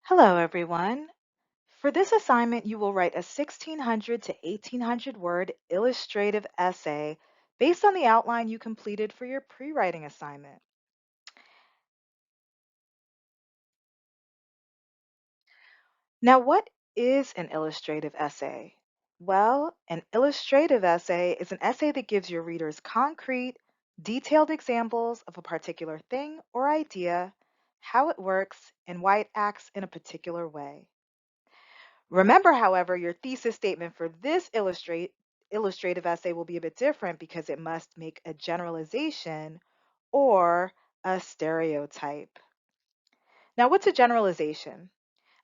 Hello, everyone. For this assignment, you will write a 1600 to 1800 word illustrative essay based on the outline you completed for your pre-writing assignment. Now, what is an illustrative essay? Well, an illustrative essay is an essay that gives your readers concrete, detailed examples of a particular thing or idea, how it works, and why it acts in a particular way. Remember, however, your thesis statement for this illustrative essay will be a bit different because it must make a generalization or a stereotype. Now, what's a generalization?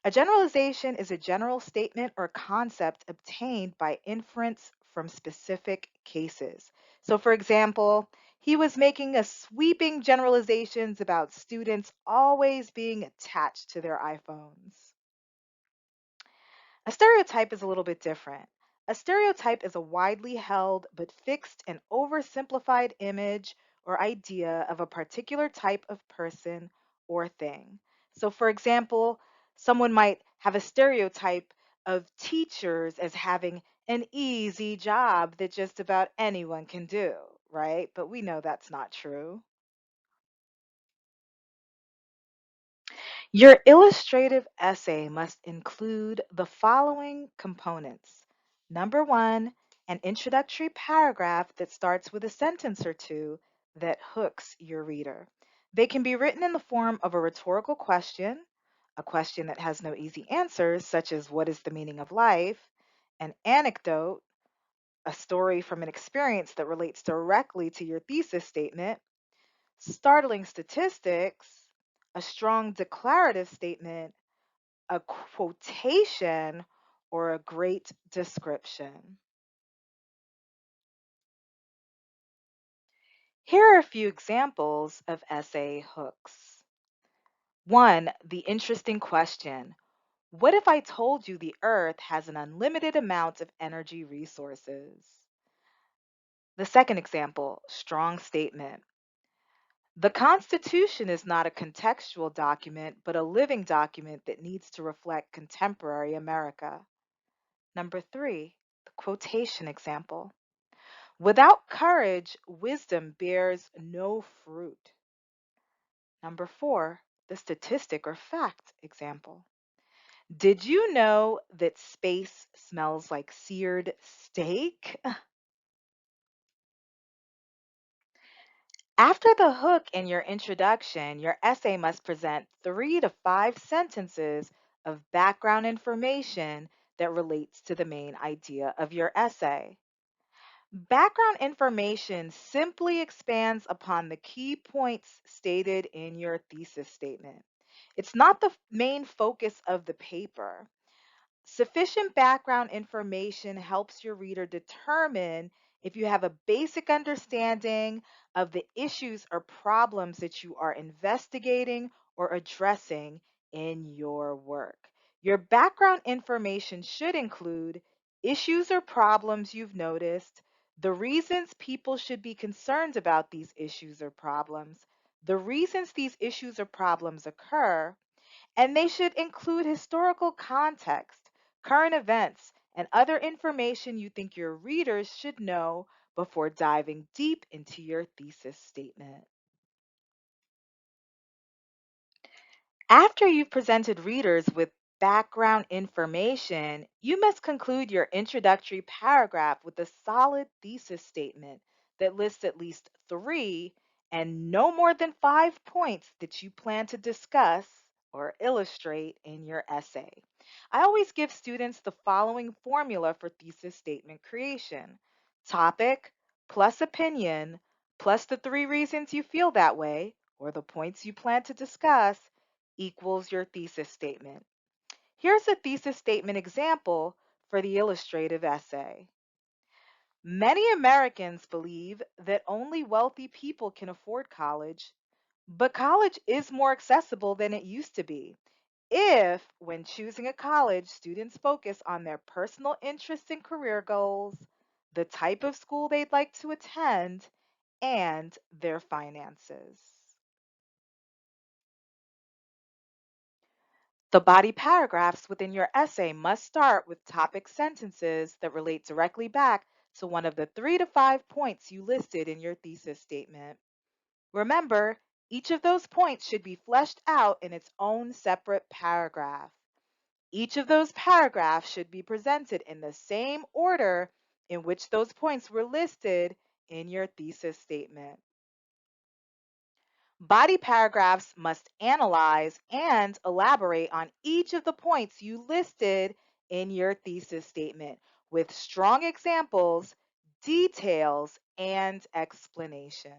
A generalization is a general statement or concept obtained by inference from specific cases. So, for example, he was making a sweeping generalizations about students always being attached to their iPhones. A stereotype is a little bit different. A stereotype is a widely held but fixed and oversimplified image or idea of a particular type of person or thing. So, for example, someone might have a stereotype of teachers as having an easy job that just about anyone can do, right? But we know that's not true. Your illustrative essay must include the following components. Number one, an introductory paragraph that starts with a sentence or two that hooks your reader. They can be written in the form of a rhetorical question, a question that has no easy answers, such as what is the meaning of life, an anecdote, a story from an experience that relates directly to your thesis statement, startling statistics, a strong declarative statement, a quotation, or a great description. Here are a few examples of essay hooks. One, the interesting question. What if I told you the Earth has an unlimited amount of energy resources? The second example, strong statement. The Constitution is not a contextual document, but a living document that needs to reflect contemporary America. Number three, the quotation example. Without courage, wisdom bears no fruit. Number four, the statistic or fact example. Did you know that space smells like seared steak? After the hook in your introduction, your essay must present 3 to 5 sentences of background information that relates to the main idea of your essay. Background information simply expands upon the key points stated in your thesis statement. It's not the main focus of the paper. Sufficient background information helps your reader determine if you have a basic understanding of the issues or problems that you are investigating or addressing in your work. Your background information should include issues or problems you've noticed, the reasons people should be concerned about these issues or problems, the reasons these issues or problems occur, and they should include historical context, current events, and other information you think your readers should know before diving deep into your thesis statement. After you've presented readers with background information, you must conclude your introductory paragraph with a solid thesis statement that lists at least 3 and no more than 5 points that you plan to discuss or illustrate in your essay. I always give students the following formula for thesis statement creation: topic plus opinion plus the 3 reasons you feel that way, or the points you plan to discuss, equals your thesis statement. Here's a thesis statement example for the illustrative essay. Many Americans believe that only wealthy people can afford college, but college is more accessible than it used to be. If, when choosing a college, students focus on their personal interests and career goals, the type of school they'd like to attend, and their finances. The body paragraphs within your essay must start with topic sentences that relate directly back to one of the 3 to 5 points you listed in your thesis statement. Remember, each of those points should be fleshed out in its own separate paragraph. Each of those paragraphs should be presented in the same order in which those points were listed in your thesis statement. Body paragraphs must analyze and elaborate on each of the points you listed in your thesis statement with strong examples, details, and explanations.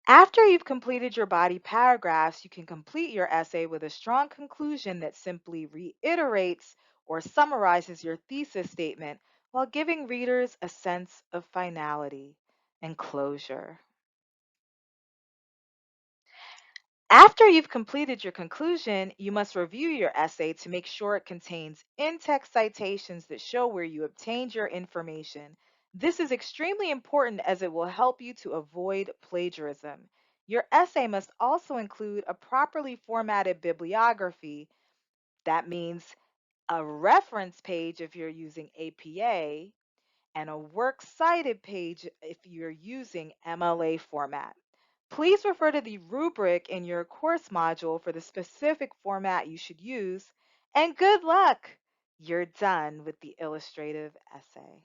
After you've completed your body paragraphs, you can complete your essay with a strong conclusion that simply reiterates or summarizes your thesis statement while giving readers a sense of finality and closure. After you've completed your conclusion, you must review your essay to make sure it contains in-text citations that show where you obtained your information. This is extremely important as it will help you to avoid plagiarism. Your essay must also include a properly formatted bibliography. That means a reference page if you're using APA, and a works cited page if you're using MLA format. Please refer to the rubric in your course module for the specific format you should use, and good luck! You're done with the illustrative essay.